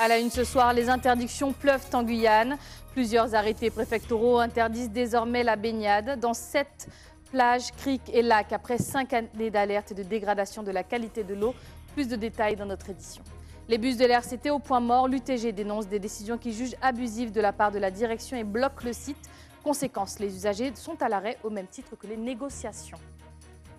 À la une ce soir, les interdictions pleuvent en Guyane. Plusieurs arrêtés préfectoraux interdisent désormais la baignade dans 7 plages, criques et lacs après 5 années d'alerte et de dégradation de la qualité de l'eau. Plus de détails dans notre édition. Les bus de l'RCT au point mort, l'UTG dénonce des décisions qui jugent abusives de la part de la direction et bloque le site. Conséquence, les usagers sont à l'arrêt au même titre que les négociations.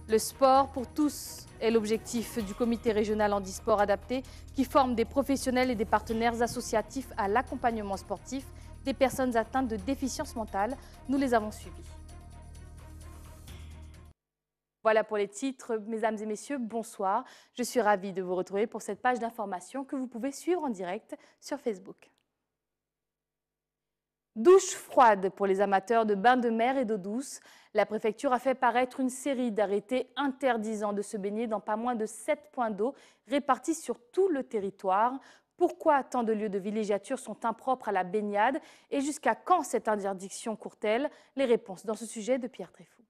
Le sport pour tous est l'objectif du comité régional handisport adapté qui forme des professionnels et des partenaires associatifs à l'accompagnement sportif des personnes atteintes de déficience mentale. Nous les avons suivis. Voilà pour les titres. Mesdames et messieurs, bonsoir. Je suis ravie de vous retrouver pour cette page d'information que vous pouvez suivre en direct sur Facebook. Douche froide pour les amateurs de bains de mer et d'eau douce. La préfecture a fait paraître une série d'arrêtés interdisant de se baigner dans pas moins de 7 points d'eau répartis sur tout le territoire. Pourquoi tant de lieux de villégiature sont impropres à la baignade et jusqu'à quand cette interdiction court-elle? Les réponses dans ce sujet de Pierre Tréfou.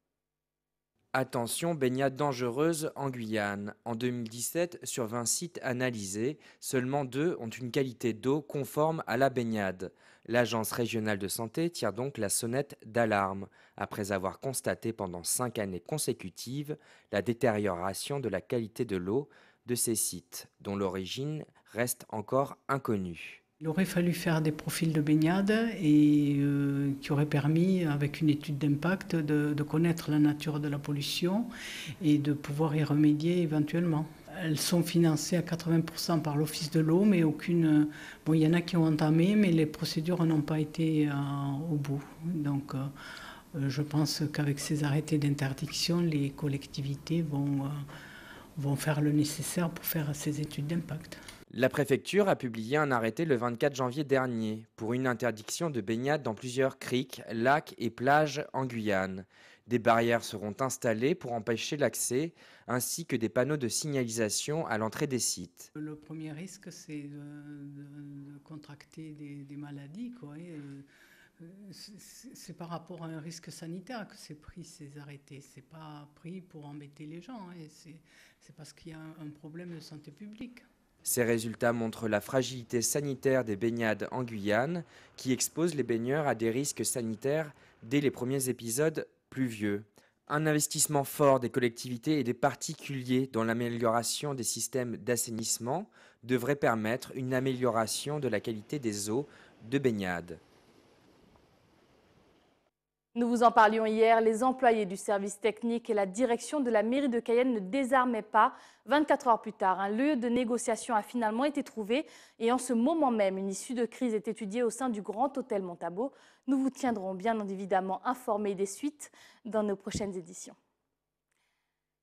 Attention, baignade dangereuse en Guyane. En 2017, sur 20 sites analysés, seulement 2 ont une qualité d'eau conforme à la baignade. L'Agence régionale de santé tire donc la sonnette d'alarme, après avoir constaté pendant 5 années consécutives la détérioration de la qualité de l'eau de ces sites, dont l'origine reste encore inconnue. Il aurait fallu faire des profils de baignade et qui auraient permis, avec une étude d'impact, de connaître la nature de la pollution et de pouvoir y remédier éventuellement. Elles sont financées à 80% par l'Office de l'eau, mais aucune. Bon, il y en a qui ont entamé, mais les procédures n'ont pas été au bout. Donc, je pense qu'avec ces arrêtés d'interdiction, les collectivités vont faire le nécessaire pour faire ces études d'impact. La préfecture a publié un arrêté le 24 janvier dernier pour une interdiction de baignade dans plusieurs criques, lacs et plages en Guyane. Des barrières seront installées pour empêcher l'accès, ainsi que des panneaux de signalisation à l'entrée des sites. Le premier risque, c'est de contracter des maladies, quoi. C'est par rapport à un risque sanitaire que c'est pris ces arrêtés. C'est pas pris pour embêter les gens. C'est parce qu'il y a un problème de santé publique. Ces résultats montrent la fragilité sanitaire des baignades en Guyane, qui expose les baigneurs à des risques sanitaires dès les premiers épisodes pluvieux. Un investissement fort des collectivités et des particuliers dans l'amélioration des systèmes d'assainissement devrait permettre une amélioration de la qualité des eaux de baignade. Nous vous en parlions hier, les employés du service technique et la direction de la mairie de Cayenne ne désarmaient pas. 24 heures plus tard, un lieu de négociation a finalement été trouvé et en ce moment même, une issue de crise est étudiée au sein du Grand Hôtel Montabo. Nous vous tiendrons bien évidemment informés des suites dans nos prochaines éditions.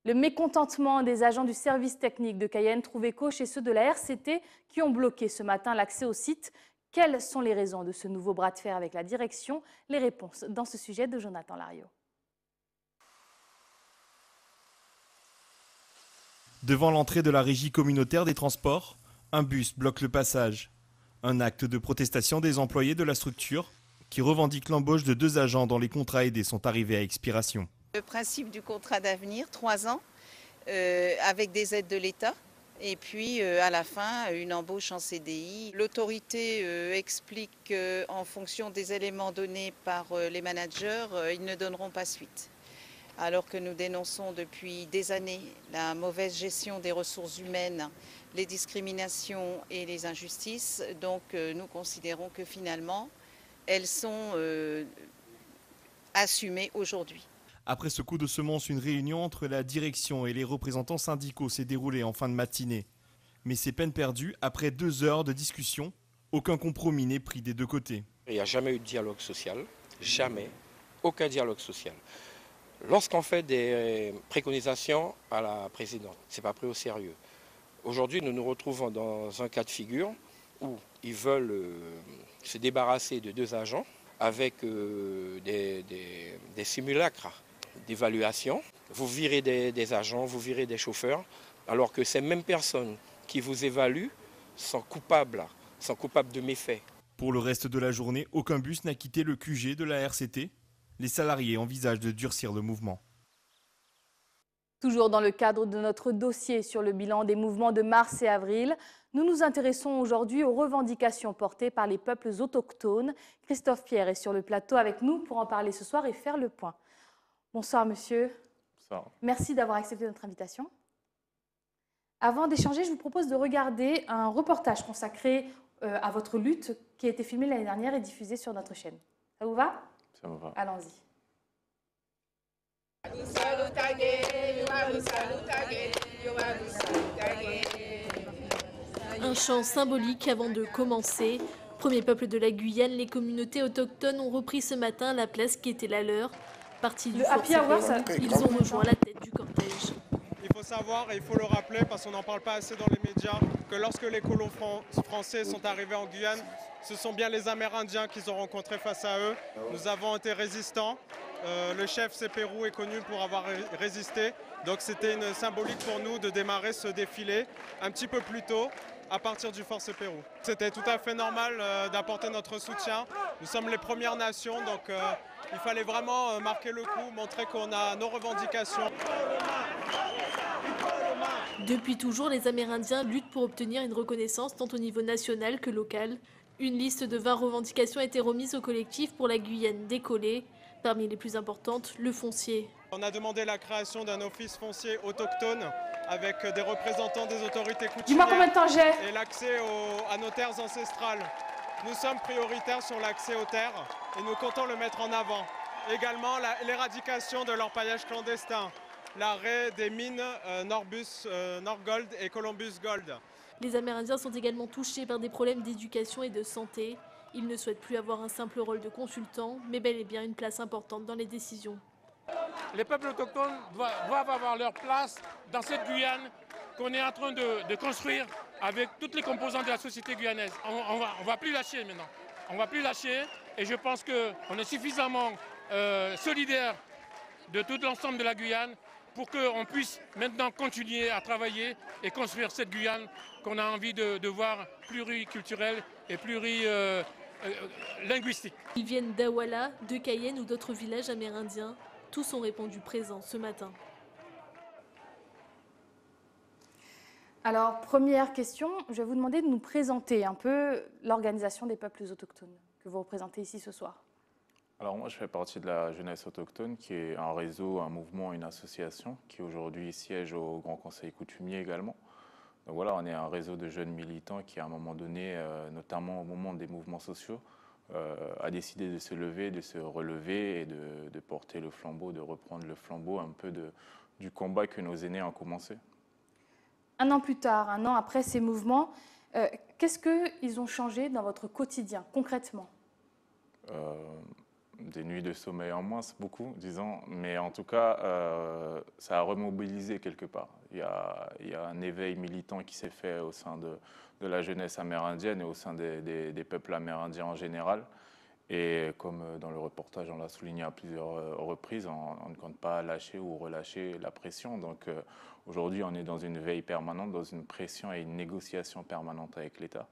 Le mécontentement des agents du service technique de Cayenne trouve écho chez ceux de la RCT qui ont bloqué ce matin l'accès au site. Quelles sont les raisons de ce nouveau bras de fer avec la direction? Les réponses dans ce sujet de Jonathan Lariot. Devant l'entrée de la régie communautaire des transports, un bus bloque le passage. Un acte de protestation des employés de la structure qui revendiquent l'embauche de 2 agents dont les contrats aidés sont arrivés à expiration. Le principe du contrat d'avenir, 3 ans, avec des aides de l'État. Et puis à la fin, une embauche en CDI. L'autorité explique qu'en fonction des éléments donnés par les managers, ils ne donneront pas suite. Alors que nous dénonçons depuis des années la mauvaise gestion des ressources humaines, les discriminations et les injustices. Donc nous considérons que finalement, elles sont assumées aujourd'hui. Après ce coup de semonce, une réunion entre la direction et les représentants syndicaux s'est déroulée en fin de matinée. Mais c'est peine perdue, après 2 heures de discussion, aucun compromis n'est pris des 2 côtés. Il n'y a jamais eu de dialogue social, jamais, aucun dialogue social. Lorsqu'on fait des préconisations à la présidente, ce n'est pas pris au sérieux. Aujourd'hui, nous nous retrouvons dans un cas de figure où ils veulent se débarrasser de 2 agents avec des simulacres d'évaluation. Vous virez des agents, vous virez des chauffeurs, alors que ces mêmes personnes qui vous évaluent sont coupables de méfaits. Pour le reste de la journée, aucun bus n'a quitté le QG de la RCT. Les salariés envisagent de durcir le mouvement. Toujours dans le cadre de notre dossier sur le bilan des mouvements de mars et avril, nous Nous nous intéressons aujourd'hui aux revendications portées par les peuples autochtones. Christophe Pierre est sur le plateau avec nous pour en parler ce soir et faire le point. Bonsoir monsieur. Bonsoir. Merci d'avoir accepté notre invitation. Avant d'échanger, je vous propose de regarder un reportage consacré à votre lutte qui a été filmé l'année dernière et diffusé sur notre chaîne. Ça vous va? Ça me va. Allons-y. Un chant symbolique avant de commencer. Premier peuple de la Guyane, les communautés autochtones ont repris ce matin la place qui était la leur. Partis du Fort Saint-Léon, ils ont rejoint la tête du cortège. Il faut savoir et il faut le rappeler parce qu'on n'en parle pas assez dans les médias que lorsque les colons français sont arrivés en Guyane, ce sont bien les Amérindiens qu'ils ont rencontrés face à eux. Nous avons été résistants. Le chef Sépérou est connu pour avoir résisté. Donc c'était une symbolique pour nous de démarrer ce défilé un petit peu plus tôt à partir du Fort Sépérou. C'était tout à fait normal d'apporter notre soutien. Nous sommes les Premières Nations, donc il fallait vraiment marquer le coup, montrer qu'on a nos revendications. Depuis toujours, les Amérindiens luttent pour obtenir une reconnaissance tant au niveau national que local. Une liste de 20 revendications a été remise au collectif pour la Guyane décollée. Parmi les plus importantes, le foncier. On a demandé la création d'un office foncier autochtone avec des représentants des autorités coutumières. Dis-moi combien de temps j'ai. Et l'accès à nos terres ancestrales. Nous sommes prioritaires sur l'accès aux terres et nous comptons le mettre en avant. Également l'éradication de l'orpaillage clandestin, l'arrêt des mines Norgold et Columbus Gold. Les Amérindiens sont également touchés par des problèmes d'éducation et de santé. Ils ne souhaitent plus avoir un simple rôle de consultant, mais bel et bien une place importante dans les décisions. Les peuples autochtones doivent avoir leur place dans cette Guyane qu'on est en train de construire avec toutes les composantes de la société guyanaise. On va plus lâcher maintenant. On va plus lâcher et je pense qu'on est suffisamment solidaires de tout l'ensemble de la Guyane pour qu'on puisse maintenant continuer à travailler et construire cette Guyane qu'on a envie de voir pluriculturelle et plurilinguistique. Ils viennent d'Awala, de Cayenne ou d'autres villages amérindiens. Tous ont répondu présents ce matin. Alors, première question, je vais vous demander de nous présenter un peu l'organisation des peuples autochtones que vous représentez ici ce soir. Alors moi, je fais partie de la jeunesse autochtone, qui est un réseau, un mouvement, une association, qui aujourd'hui siège au Grand Conseil coutumier également. Donc voilà, on est un réseau de jeunes militants qui, à un moment donné, notamment au moment des mouvements sociaux, a décidé de se lever, de se relever et de porter le flambeau, de reprendre le flambeau un peu du combat que nos aînés ont commencé. Un an plus tard, un an après ces mouvements, qu'est-ce qu'ils ont changé dans votre quotidien, concrètement? Des nuits de sommeil en moins, c'est beaucoup, disons. Mais en tout cas, ça a remobilisé quelque part. Il y a un éveil militant qui s'est fait au sein de la jeunesse amérindienne et au sein des peuples amérindiens en général. Et comme dans le reportage, on l'a souligné à plusieurs reprises, on ne compte pas lâcher ou relâcher la pression. Donc aujourd'hui, on est dans une veille permanente, dans une pression et une négociation permanente avec l'État.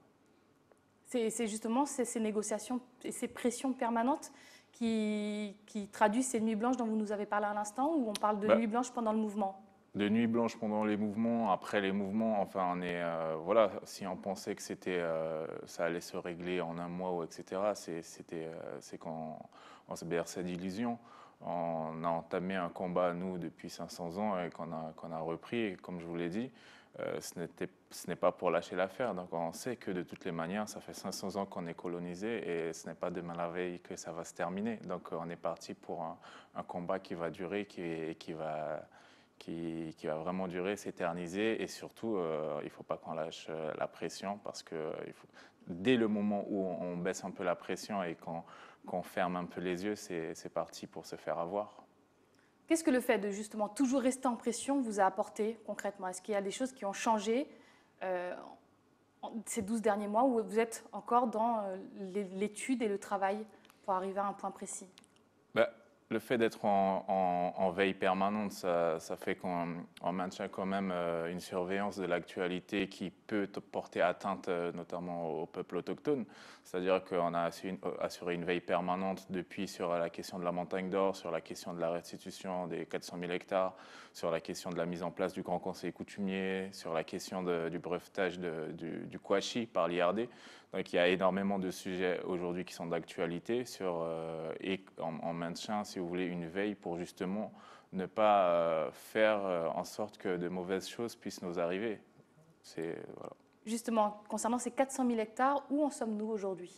C'est justement ces négociations et ces pressions permanentes qui traduisent ces nuits blanches dont vous nous avez parlé à l'instant, ou on parle de nuits blanches pendant le mouvement? De nuits blanches pendant les mouvements, après les mouvements, enfin on est, voilà, si on pensait que ça allait se régler en un mois, ou etc., c'est qu'on se berçait d'illusions. On a entamé un combat, nous, depuis 500 ans et qu'on a repris, et comme je vous l'ai dit, ce n'est pas pour lâcher l'affaire. Donc on sait que de toutes les manières, ça fait 500 ans qu'on est colonisé et ce n'est pas demain la veille que ça va se terminer. Donc on est parti pour un combat qui va durer, qui va vraiment durer, s'éterniser, et surtout, il ne faut pas qu'on lâche la pression, parce que dès le moment où on baisse un peu la pression et qu'on ferme un peu les yeux, c'est parti pour se faire avoir. Qu'est-ce que le fait de justement toujours rester en pression vous a apporté concrètement? Est-ce qu'il y a des choses qui ont changé ces 12 derniers mois, où vous êtes encore dans l'étude et le travail pour arriver à un point précis? Le fait d'être en veille permanente, ça fait qu'on maintient quand même une surveillance de l'actualité qui peut porter atteinte notamment au peuple autochtone. C'est-à-dire qu'on a assuré une veille permanente depuis sur la question de la montagne d'or, sur la question de la restitution des 400 000 hectares, sur la question de la mise en place du Grand Conseil coutumier, sur la question du brevetage du Kouachi par l'IRD. Donc il y a énormément de sujets aujourd'hui qui sont d'actualité et on maintient, si vous voulez, une veille pour justement ne pas faire en sorte que de mauvaises choses puissent nous arriver. Voilà. Justement, concernant ces 400 000 hectares, où en sommes-nous aujourd'hui?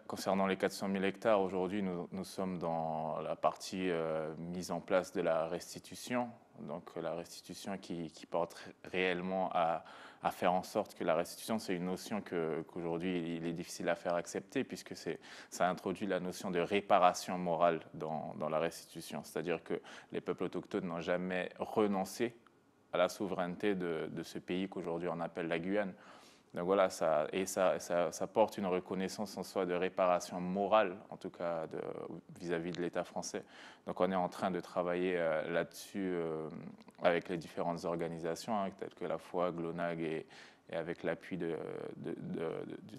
Concernant les 400 000 hectares, aujourd'hui, nous sommes dans la partie mise en place de la restitution. Donc la restitution qui porte réellement à faire en sorte que la restitution, c'est une notion qu'aujourd'hui, il est difficile à faire accepter puisque ça introduit la notion de réparation morale dans la restitution. C'est-à-dire que les peuples autochtones n'ont jamais renoncé à la souveraineté de ce pays qu'aujourd'hui on appelle la Guyane. Donc voilà, ça porte une reconnaissance en soi de réparation morale, en tout cas vis-à-vis de l'État français. Donc on est en train de travailler là-dessus avec les différentes organisations, telles que la FOA, GLONAG et avec l'appui d'une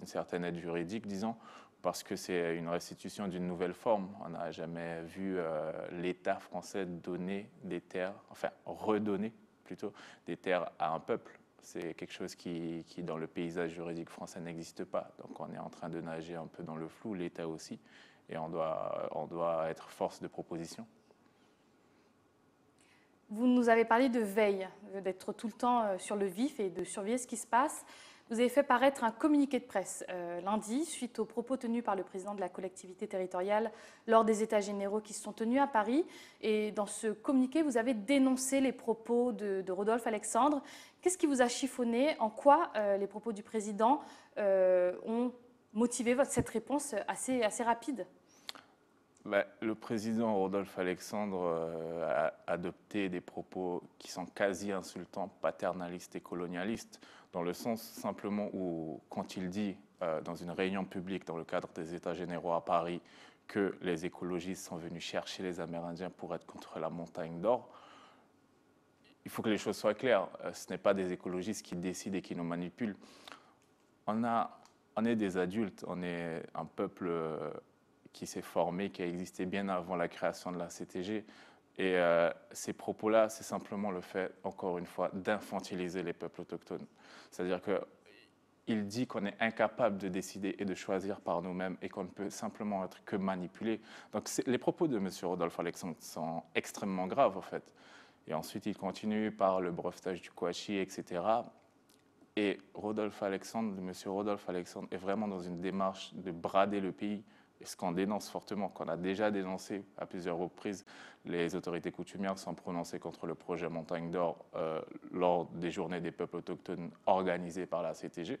certaine aide juridique, disons, parce que c'est une restitution d'une nouvelle forme. On n'a jamais vu l'État français donner des terres, enfin redonner plutôt des terres à un peuple. C'est quelque chose qui, dans le paysage juridique français, n'existe pas. Donc on est en train de nager un peu dans le flou, l'État aussi, et on doit être force de proposition. Vous nous avez parlé de veille, d'être tout le temps sur le vif et de surveiller ce qui se passe. Vous avez fait paraître un communiqué de presse lundi, suite aux propos tenus par le président de la collectivité territoriale lors des États généraux qui se sont tenus à Paris. Et dans ce communiqué, vous avez dénoncé les propos de Rodolphe Alexandre. Qu'est-ce qui vous a chiffonné? En quoi les propos du président ont motivé cette réponse assez rapide? Le président Rodolphe Alexandre a adopté des propos qui sont quasi insultants, paternalistes et colonialistes, dans le sens simplement où, quand il dit dans une réunion publique dans le cadre des États généraux à Paris que les écologistes sont venus chercher les Amérindiens pour être contre la montagne d'or, il faut que les choses soient claires. Ce n'est pas des écologistes qui décident et qui nous manipulent. On est des adultes, on est un peuple qui s'est formé, qui a existé bien avant la création de la CTG. Et ces propos-là, c'est simplement le fait, encore une fois, d'infantiliser les peuples autochtones. C'est-à-dire qu'il dit qu'on est incapable de décider et de choisir par nous-mêmes et qu'on ne peut simplement être que manipulé. Donc les propos de M. Rodolphe Alexandre sont extrêmement graves, en fait. Et ensuite, il continue par le brevetage du Kouachi, etc. Et M. Rodolphe Alexandre est vraiment dans une démarche de brader le pays. Et ce qu'on dénonce fortement, qu'on a déjà dénoncé à plusieurs reprises, les autorités coutumières sont prononcées contre le projet Montagne d'Or lors des journées des peuples autochtones organisées par la CTG.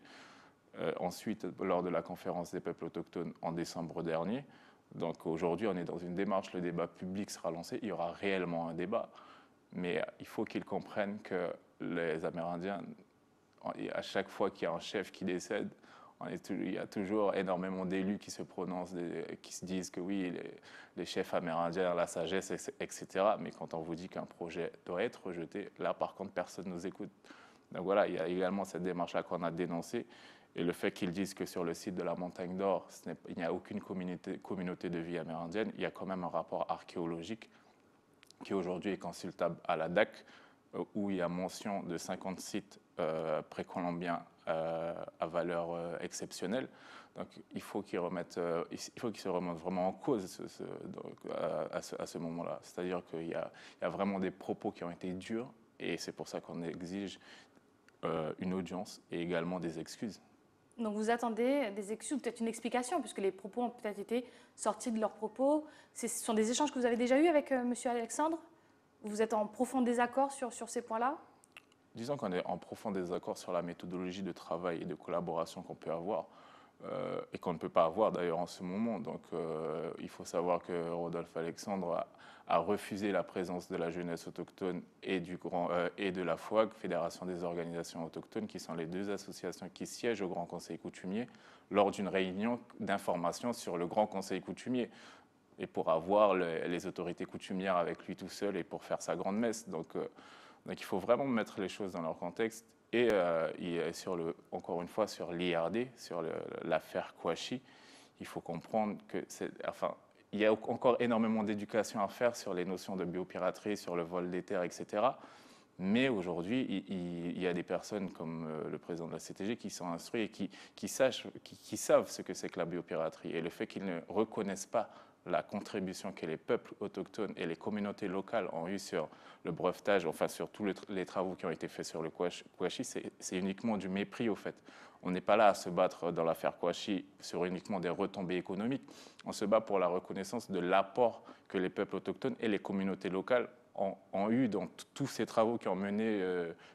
Ensuite, lors de la conférence des peuples autochtones en décembre dernier. Donc aujourd'hui, on est dans une démarche, le débat public sera lancé, il y aura réellement un débat. Mais il faut qu'ils comprennent que les Amérindiens, à chaque fois qu'il y a un chef qui décède, il y a toujours énormément d'élus qui se prononcent, qui se disent que oui, les chefs amérindiens, la sagesse, etc. Mais quand on vous dit qu'un projet doit être rejeté, là, par contre, personne ne nous écoute. Donc voilà, il y a également cette démarche-là qu'on a dénoncée. Et le fait qu'ils disent que sur le site de la Montagne d'Or, il n'y a aucune communauté de vie amérindienne, il y a quand même un rapport archéologique qui aujourd'hui est consultable à la DAC, où il y a mention de 50 sites précolombiens à valeur exceptionnelle. Donc il faut qu'ils se remettent vraiment en cause à ce moment-là. C'est-à-dire qu'il y a vraiment des propos qui ont été durs et c'est pour ça qu'on exige une audience et également des excuses. Donc vous attendez des excuses, peut-être une explication, puisque les propos ont peut-être été sortis de leurs propos. Ce sont des échanges que vous avez déjà eus avec M. Alexandre? Vous êtes en profond désaccord sur ces points-là? Disons qu'on est en profond désaccord sur la méthodologie de travail et de collaboration qu'on peut avoir et qu'on ne peut pas avoir d'ailleurs en ce moment. Donc il faut savoir que Rodolphe Alexandre a refusé la présence de la jeunesse autochtone et de la FOAG, Fédération des organisations autochtones, qui sont les deux associations qui siègent au Grand Conseil coutumier, lors d'une réunion d'information sur le Grand Conseil coutumier. et pour avoir les autorités coutumières avec lui tout seul et pour faire sa grande messe. Donc il faut vraiment mettre les choses dans leur contexte. Et encore une fois, sur l'IRD, sur l'affaire Kouachi, il faut comprendre que il y a encore énormément d'éducation à faire sur les notions de biopiraterie, sur le vol des terres, etc. Mais aujourd'hui, il y a des personnes comme le président de la CTG qui sont instruits et qui savent ce que c'est que la biopiraterie. Et le fait qu'ils ne reconnaissent pas la contribution que les peuples autochtones et les communautés locales ont eue sur le brevetage, enfin sur tous les travaux qui ont été faits sur le Kouachi, c'est uniquement du mépris au fait. On n'est pas là à se battre dans l'affaire Kouachi sur uniquement des retombées économiques. On se bat pour la reconnaissance de l'apport que les peuples autochtones et les communautés locales ont eu dans tous ces travaux qui ont mené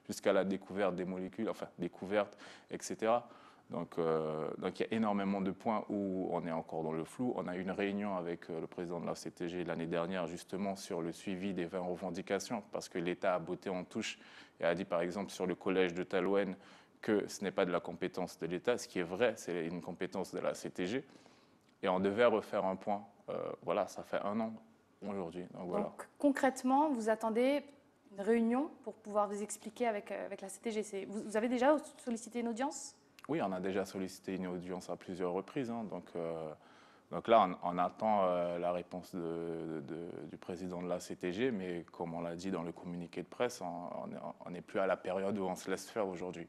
jusqu'à la découverte des molécules, enfin découverte, etc. Donc il y a énormément de points où on est encore dans le flou. On a eu une réunion avec le président de la CTG l'année dernière justement sur le suivi des 20 revendications parce que l'État a botté en touche et a dit par exemple sur le collège de Talouenne que ce n'est pas de la compétence de l'État, ce qui est vrai, c'est une compétence de la CTG. Et on devait refaire un point. Voilà, ça fait 1 an aujourd'hui. Donc, concrètement, vous attendez une réunion pour pouvoir vous expliquer avec la CTG. Vous avez déjà sollicité une audience ? Oui, on a déjà sollicité une audience à plusieurs reprises. Hein. Donc là, on attend la réponse du président de la CTG, mais comme on l'a dit dans le communiqué de presse, on n'est plus à la période où on se laisse faire aujourd'hui.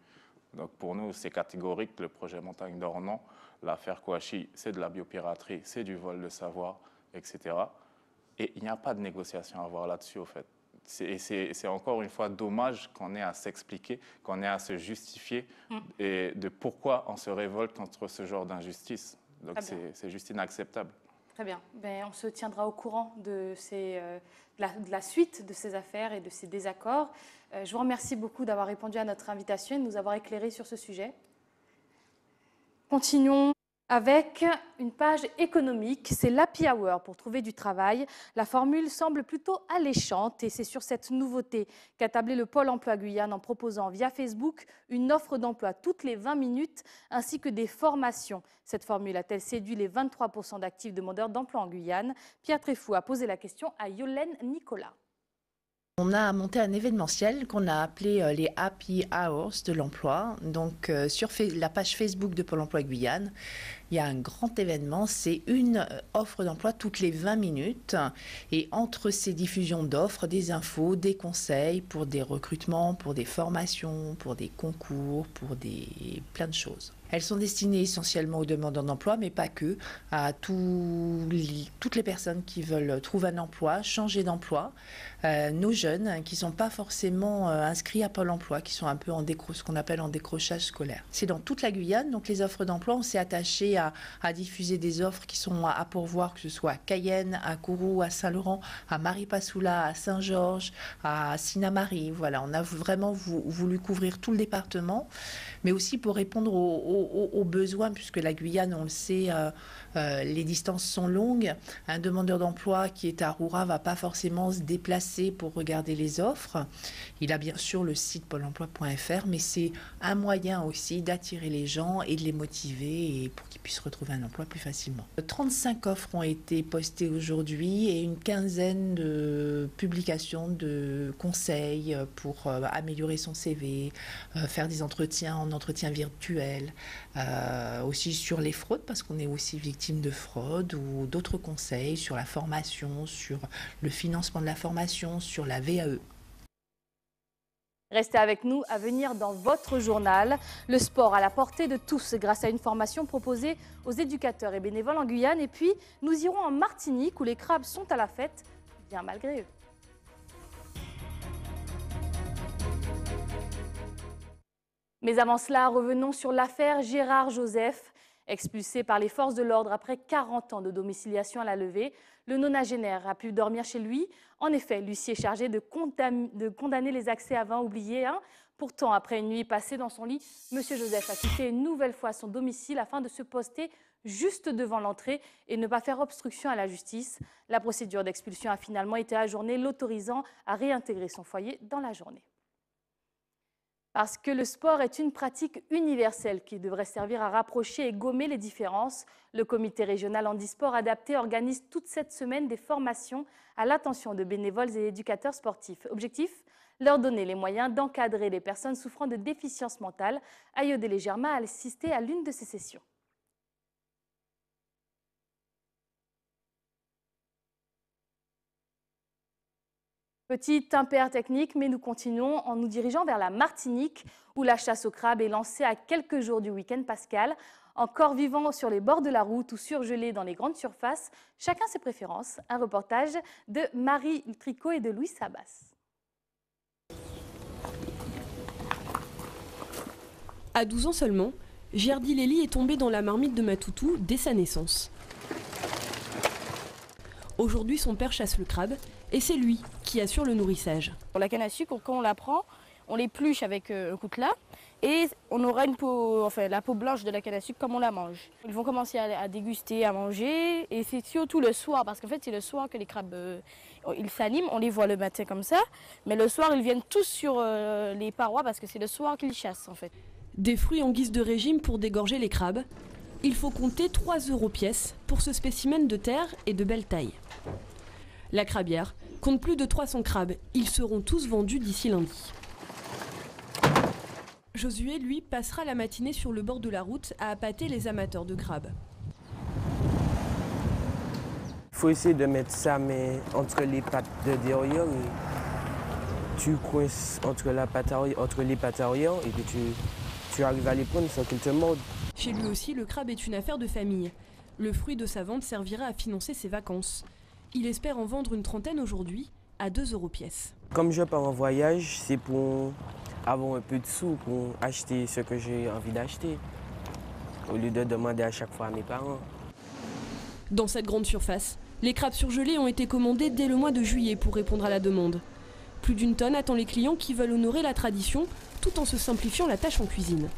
Donc pour nous, c'est catégorique, le projet Montagne d'Or, non. L'affaire Kouachi, c'est de la biopiraterie, c'est du vol de savoir, etc. Et il n'y a pas de négociation à avoir là-dessus, au fait. C'est encore une fois dommage qu'on ait à s'expliquer, qu'on ait à se justifier et de pourquoi on se révolte contre ce genre d'injustice. Donc c'est juste inacceptable. Très bien. Ben, on se tiendra au courant de la suite de ces affaires et de ces désaccords. Je vous remercie beaucoup d'avoir répondu à notre invitation et de nous avoir éclairés sur ce sujet. Continuons avec une page économique, c'est l'Happy Hour pour trouver du travail. La formule semble plutôt alléchante et c'est sur cette nouveauté qu'a tablé le Pôle emploi Guyane en proposant via Facebook une offre d'emploi toutes les 20 minutes ainsi que des formations. Cette formule a-t-elle séduit les 23% d'actifs demandeurs d'emploi en Guyane? Pierre Tréfou a posé la question à Yolène Nicolas. On a monté un événementiel qu'on a appelé les Happy Hours de l'emploi. Donc sur la page Facebook de Pôle emploi Guyane, il y a un grand événement, c'est une offre d'emploi toutes les 20 minutes. Et entre ces diffusions d'offres, des infos, des conseils pour des recrutements, pour des formations, pour des concours, pour plein de choses. Elles sont destinées essentiellement aux demandeurs d'emploi, mais pas que, à toutes les personnes qui veulent trouver un emploi, changer d'emploi, nos jeunes qui ne sont pas forcément inscrits à Pôle emploi, qui sont un peu ce qu'on appelle en décrochage scolaire. C'est dans toute la Guyane, donc les offres d'emploi, on s'est attaché à diffuser des offres qui sont à pourvoir, que ce soit à Cayenne, à Kourou, à Saint-Laurent, à Maripasoula, à Saint-Georges, à Sinamari. Voilà, on a vraiment voulu couvrir tout le département, mais aussi pour répondre aux besoins, puisque la Guyane, on le sait, les distances sont longues. Un demandeur d'emploi qui est à Roura ne va pas forcément se déplacer pour regarder les offres. Il a bien sûr le site pôle emploi.fr, mais c'est un moyen aussi d'attirer les gens et de les motiver et pour qu'ils puissent retrouver un emploi plus facilement. 35 offres ont été postées aujourd'hui et une quinzaine de publications de conseils pour améliorer son CV, faire des entretiens en entretien virtuel, aussi sur les fraudes, parce qu'on est aussi victime de fraude, ou d'autres conseils sur la formation, sur le financement de la formation, sur la VAE. Restez avec nous, à venir dans votre journal. Le sport à la portée de tous grâce à une formation proposée aux éducateurs et bénévoles en Guyane. Et puis, nous irons en Martinique où les crabes sont à la fête, bien malgré eux. Mais avant cela, revenons sur l'affaire Gérard Joseph. Expulsé par les forces de l'ordre après 40 ans de domiciliation à la levée, le nonagénaire a pu dormir chez lui. En effet, l'huissier chargé de condamner les accès à vin oubliés. Pourtant, après une nuit passée dans son lit, M. Joseph a quitté une nouvelle fois son domicile afin de se poster juste devant l'entrée et ne pas faire obstruction à la justice. La procédure d'expulsion a finalement été ajournée, l'autorisant à réintégrer son foyer dans la journée. Parce que le sport est une pratique universelle qui devrait servir à rapprocher et gommer les différences, le comité régional handisport adapté organise toute cette semaine des formations à l'attention de bénévoles et éducateurs sportifs. Objectif ? Leur donner les moyens d'encadrer les personnes souffrant de déficience mentale. Ayodele Germain a assisté à l'une de ces sessions. Petit impair technique, mais nous continuons en nous dirigeant vers la Martinique, où la chasse au crabe est lancée à quelques jours du week-end pascal. Encore vivant sur les bords de la route ou surgelés dans les grandes surfaces, chacun ses préférences. Un reportage de Marie Tricot et de Louis Sabas. À 12 ans seulement, Gerdy Lélie est tombée dans la marmite de Matoutou dès sa naissance. Aujourd'hui, son père chasse le crabe et c'est lui qui assure le nourrissage. Pour la canne à sucre, quand on la prend, on l'épluche avec un coutelas et on aura une peau, la peau blanche de la canne à sucre comme on la mange. Ils vont commencer à déguster, à manger et c'est surtout le soir parce qu'en fait c'est le soir que les crabes ils s'animent, on les voit le matin comme ça, mais le soir ils viennent tous sur les parois parce que c'est le soir qu'ils chassent en fait. Des fruits en guise de régime pour dégorger les crabes. Il faut compter 3 € pièce pour ce spécimen de terre et de belle taille. La crabière compte plus de 300 crabes. Ils seront tous vendus d'ici lundi. Josué, lui, passera la matinée sur le bord de la route à appâter les amateurs de crabes. Il faut essayer de mettre sa main entre les pattes de derrière et tu coinces entre les pattes arrière et puis tu arrives à les prendre sans qu'ils te mordent. Chez lui aussi, le crabe est une affaire de famille. Le fruit de sa vente servira à financer ses vacances. Il espère en vendre une trentaine aujourd'hui à 2 € pièce. Comme je pars en voyage, c'est pour avoir un peu de sous pour acheter ce que j'ai envie d'acheter, au lieu de demander à chaque fois à mes parents. Dans cette grande surface, les crabes surgelés ont été commandés dès le mois de juillet pour répondre à la demande. Plus d'1 tonne attend les clients qui veulent honorer la tradition tout en se simplifiant la tâche en cuisine.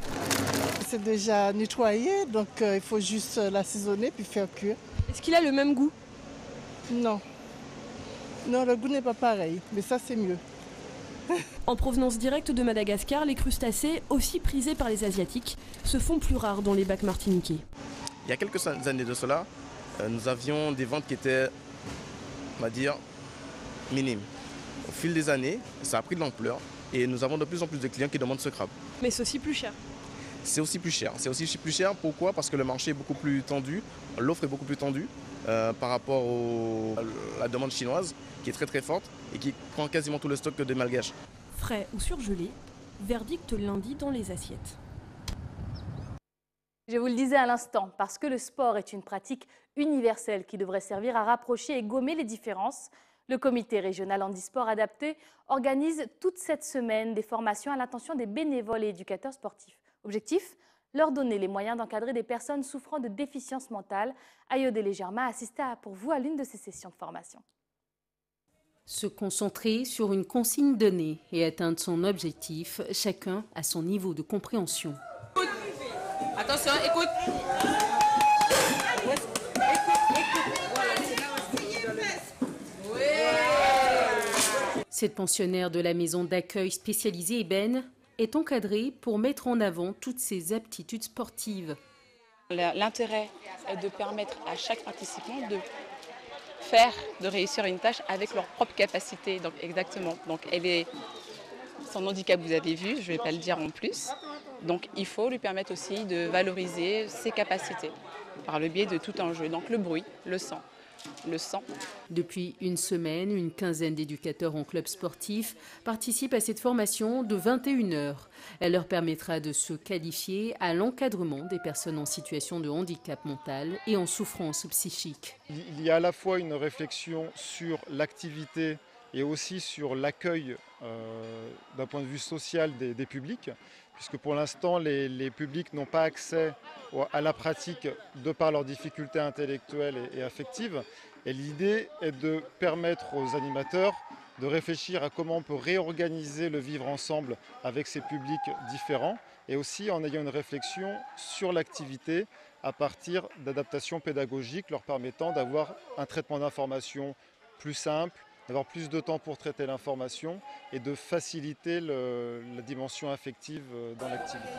C'est déjà nettoyé, donc il faut juste l'assaisonner puis faire cuire. Est-ce qu'il a le même goût ? Non. Non, le goût n'est pas pareil, mais ça c'est mieux. En provenance directe de Madagascar, les crustacés, aussi prisés par les Asiatiques, se font plus rares dans les bacs martiniquais. Il y a quelques années de cela, nous avions des ventes qui étaient, on va dire, minimes. Au fil des années, ça a pris de l'ampleur et nous avons de plus en plus de clients qui demandent ce crabe. Mais c'est aussi plus cher. C'est aussi plus cher. C'est aussi plus cher, pourquoi ? Parce que le marché est beaucoup plus tendu, l'offre est beaucoup plus tendue par rapport à la demande chinoise qui est très très forte et qui prend quasiment tout le stock des Malgaches. Frais ou surgelés, verdict lundi dans les assiettes. Je vous le disais à l'instant, parce que le sport est une pratique universelle qui devrait servir à rapprocher et gommer les différences, le comité régional handisport adapté organise toute cette semaine des formations à l'attention des bénévoles et éducateurs sportifs. Objectif ? Leur donner les moyens d'encadrer des personnes souffrant de déficience mentale. Ayodele Germain assista pour vous à l'une de ces sessions de formation. Se concentrer sur une consigne donnée et atteindre son objectif, chacun à son niveau de compréhension. Attention, écoute. Cette pensionnaire de la maison d'accueil spécialisée Ébène est encadrée pour mettre en avant toutes ses aptitudes sportives. L'intérêt est de permettre à chaque participant de réussir une tâche avec leur propre capacité. Donc exactement. Donc son handicap, vous avez vu, je ne vais pas le dire en plus. Donc il faut lui permettre aussi de valoriser ses capacités par le biais de tout un jeu. Donc le bruit, le sang. Depuis une semaine, une quinzaine d'éducateurs en club sportif participent à cette formation de 21 heures. Elle leur permettra de se qualifier à l'encadrement des personnes en situation de handicap mental et en souffrance psychique. Il y a à la fois une réflexion sur l'activité et aussi sur l'accueil d'un point de vue social des publics, puisque pour l'instant les publics n'ont pas accès à la pratique de par leurs difficultés intellectuelles et affectives. Et l'idée est de permettre aux animateurs de réfléchir à comment on peut réorganiser le vivre ensemble avec ces publics différents et aussi en ayant une réflexion sur l'activité à partir d'adaptations pédagogiques leur permettant d'avoir un traitement d'information plus simple, d'avoir plus de temps pour traiter l'information et de faciliter la dimension affective dans l'activité.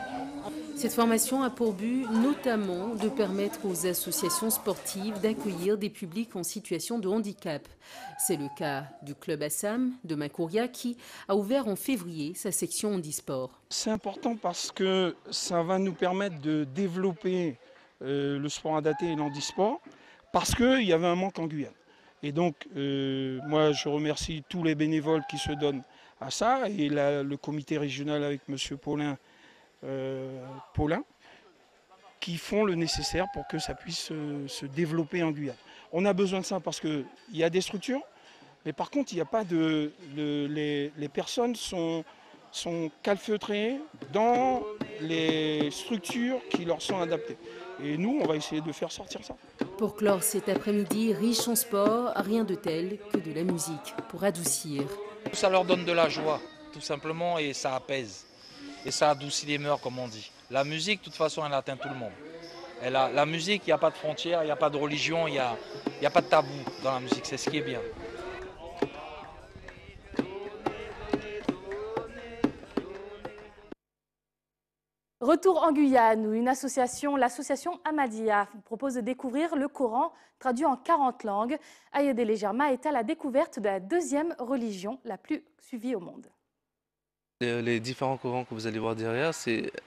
Cette formation a pour but notamment de permettre aux associations sportives d'accueillir des publics en situation de handicap. C'est le cas du club Assam de Makuria qui a ouvert en février sa section handisport. C'est important parce que ça va nous permettre de développer le sport adapté et l'handisport parce qu'il y avait un manque en Guyane. Et donc, moi, je remercie tous les bénévoles qui se donnent à ça et le comité régional avec M. Paulin, qui font le nécessaire pour que ça puisse se développer en Guyane. On a besoin de ça parce qu'il y a des structures, mais par contre, il n'y a pas les personnes sont calfeutrées dans les structures qui leur sont adaptées. Et nous, on va essayer de faire sortir ça. Pour clore cet après-midi riche en sport, rien de tel que de la musique pour adoucir. Ça leur donne de la joie, tout simplement, et ça apaise. Et ça adoucit les mœurs, comme on dit. La musique, de toute façon, elle atteint tout le monde. La musique, il n'y a pas de frontières, il n'y a pas de religion, il n'y a pas de tabou dans la musique, c'est ce qui est bien. Retour en Guyane où l'association Ahmadiyya propose de découvrir le Coran traduit en 40 langues. Ayodele Germa est à la découverte de la deuxième religion la plus suivie au monde. Les différents Corans que vous allez voir derrière,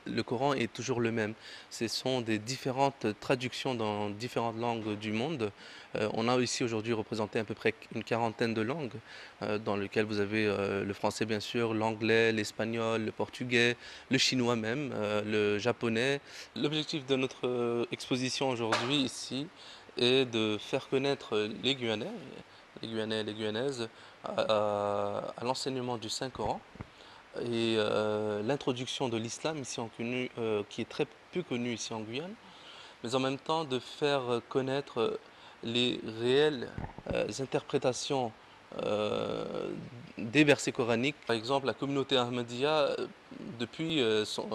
le Coran est toujours le même. Ce sont des différentes traductions dans différentes langues du monde. On a ici aujourd'hui représenté à peu près une quarantaine de langues, dans lesquelles vous avez le français bien sûr, l'anglais, l'espagnol, le portugais, le chinois même, le japonais. L'objectif de notre exposition aujourd'hui ici est de faire connaître les Guyanais et les Guyanaises à l'enseignement du Saint-Coran. Et l'introduction de l'islam ici qui est très peu connu ici en Guyane, mais en même temps de faire connaître les réelles interprétations des versets coraniques. Par exemple, la communauté Ahmadiyya, depuis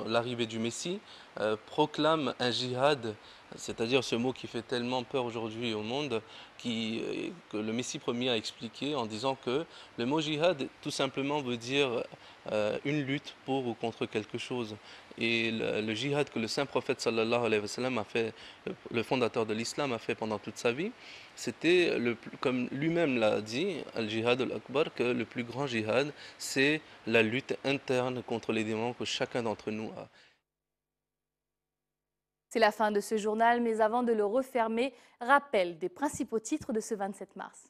l'arrivée du Messie, proclame un djihad, c'est-à-dire ce mot qui fait tellement peur aujourd'hui au monde, que le Messie premier a expliqué en disant que le mot djihad tout simplement veut dire une lutte pour ou contre quelque chose. Et le djihad que le saint prophète sallallahu alayhi wa sallam a fait, le fondateur de l'islam a fait pendant toute sa vie, c'était, comme lui-même l'a dit, al-jihad al-akbar, que le plus grand djihad, c'est la lutte interne contre les démons que chacun d'entre nous a. C'est la fin de ce journal, mais avant de le refermer, rappel des principaux titres de ce 27 mars.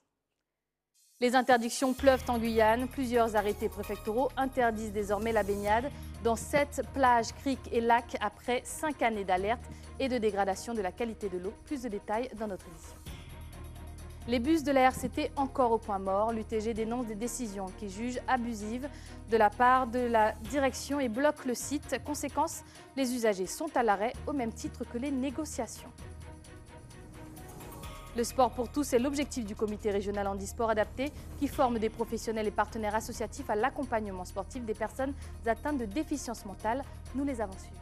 Les interdictions pleuvent en Guyane. Plusieurs arrêtés préfectoraux interdisent désormais la baignade dans 7 plages, criques et lacs après 5 années d'alerte et de dégradation de la qualité de l'eau. Plus de détails dans notre édition. Les bus de la RCT encore au point mort. L'UTG dénonce des décisions qu'il juge abusives de la part de la direction et bloque le site. Conséquence, les usagers sont à l'arrêt au même titre que les négociations. Le sport pour tous est l'objectif du comité régional handisport adapté qui forme des professionnels et partenaires associatifs à l'accompagnement sportif des personnes atteintes de déficience mentale. Nous les avons suivis.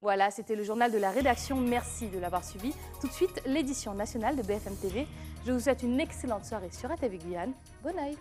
Voilà, c'était le journal de la rédaction. Merci de l'avoir suivi. Tout de suite, l'édition nationale de BFM TV. Je vous souhaite une excellente soirée sur ATV Guyane. Bonne nuit.